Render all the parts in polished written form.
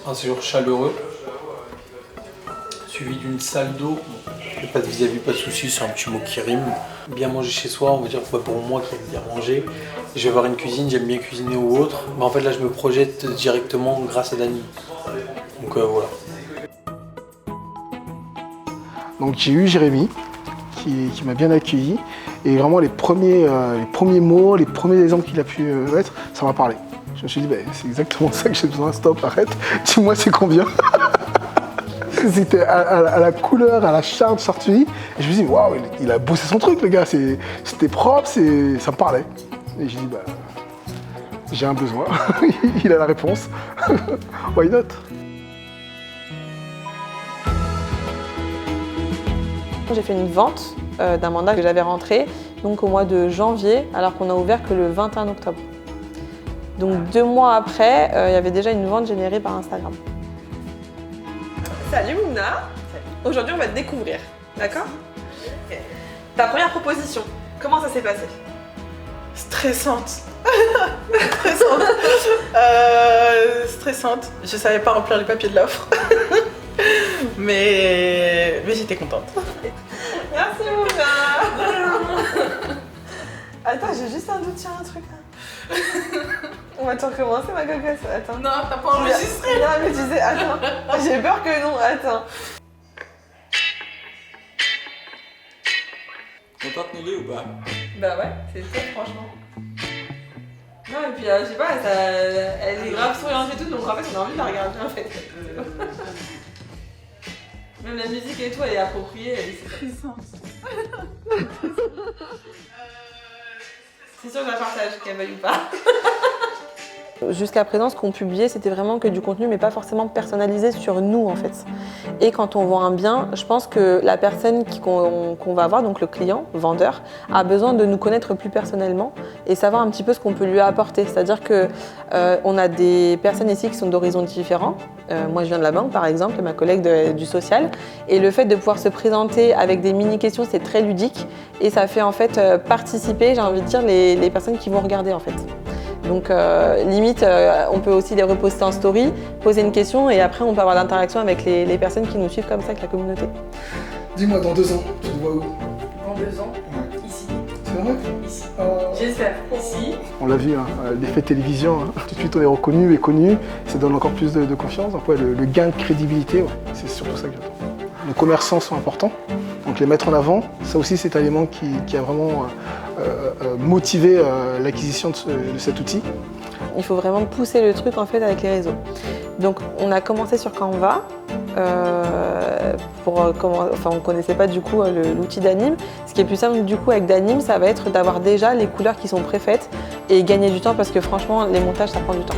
un séjour chaleureux, suivi d'une salle d'eau. Pas de vis-à-vis, pas de soucis, c'est un petit mot qui rime. Bien manger chez soi, on va dire pour moi qui aime bien manger. Je vais avoir une cuisine, j'aime bien cuisiner ou autre. Mais en fait là je me projette directement grâce à Dany. Donc voilà. Donc j'ai eu Jérémy qui m'a bien accueilli. Et vraiment les premiers mots, les premiers exemples qu'il a pu mettre, ça m'a parlé. Je me suis dit, bah, c'est exactement ça que j'ai besoin, stop, arrête, dis-moi c'est combien. C'était à la couleur, à la charme sortie. Et je me suis dit, waouh, il a bossé son truc, le gars. C'était propre, ça me parlait. Et j'ai dit, bah, j'ai un besoin. Il a la réponse. Why not? J'ai fait une vente d'un mandat que j'avais rentré donc au mois de janvier, alors qu'on a ouvert que le 21 octobre. Donc 2 mois après, il y avait déjà une vente générée par Instagram. Salut Mouna. Aujourd'hui on va te découvrir, d'accord? Ta première proposition, comment ça s'est passé? Stressante. Stressante. Je savais pas remplir les papiers de l'offre. mais j'étais contente. Merci Mouna. Attends, j'ai juste un doute sur un truc là. On va tout recommencer ma cocotte, attends. Non, t'as pas enregistré. Non mais tu sais, attends. J'ai peur que non, attends. Contente Nelly ou pas? Bah ouais, c'est top franchement. Non et puis je sais pas, elle est grave souriante et tout, donc en fait on a envie de la regarder en fait. Même la musique et tout, elle est appropriée, elle est stressante. C'est sûr que je la partage, qu'elle veuille ou pas. Jusqu'à présent, ce qu'on publiait, c'était vraiment que du contenu, mais pas forcément personnalisé sur nous, en fait. Et quand on vend un bien, je pense que la personne qu'on va avoir, donc le client, vendeur, a besoin de nous connaître plus personnellement et savoir un petit peu ce qu'on peut lui apporter. C'est-à-dire que on a des personnes ici qui sont d'horizons différents. Moi, je viens de la banque, par exemple, ma collègue du social. Et le fait de pouvoir se présenter avec des mini-questions, c'est très ludique. Et ça fait en fait participer, j'ai envie de dire, les personnes qui vont regarder, en fait. Donc limite, on peut aussi les reposter en story, poser une question et après on peut avoir l'interaction avec les personnes qui nous suivent comme ça, avec la communauté. Dis-moi, dans 2 ans, tu te vois où? Dans 2 ans, ici. C'est vrai? Ici. J'espère. Ici. On l'a vu, hein, l'effet télévision, hein. Tout de suite on est reconnu et connu, ça donne encore plus de confiance. Donc ouais, le gain de crédibilité, ouais, c'est surtout ça que j'attends. Les commerçants sont importants, donc les mettre en avant, ça aussi c'est un élément qui a vraiment motivé l'acquisition de cet outil. Il faut vraiment pousser le truc en fait avec les réseaux. Donc on a commencé sur Canva, on ne connaissait pas du coup l'outil d'Anime. Ce qui est plus simple du coup avec d'Anime, ça va être d'avoir déjà les couleurs qui sont préfaites et gagner du temps parce que franchement les montages ça prend du temps.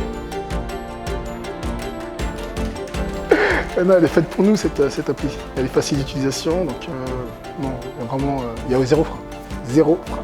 Non, elle est faite pour nous cette appli. Elle est facile d'utilisation, donc non, vraiment, il y a 0 frein. 0 frein.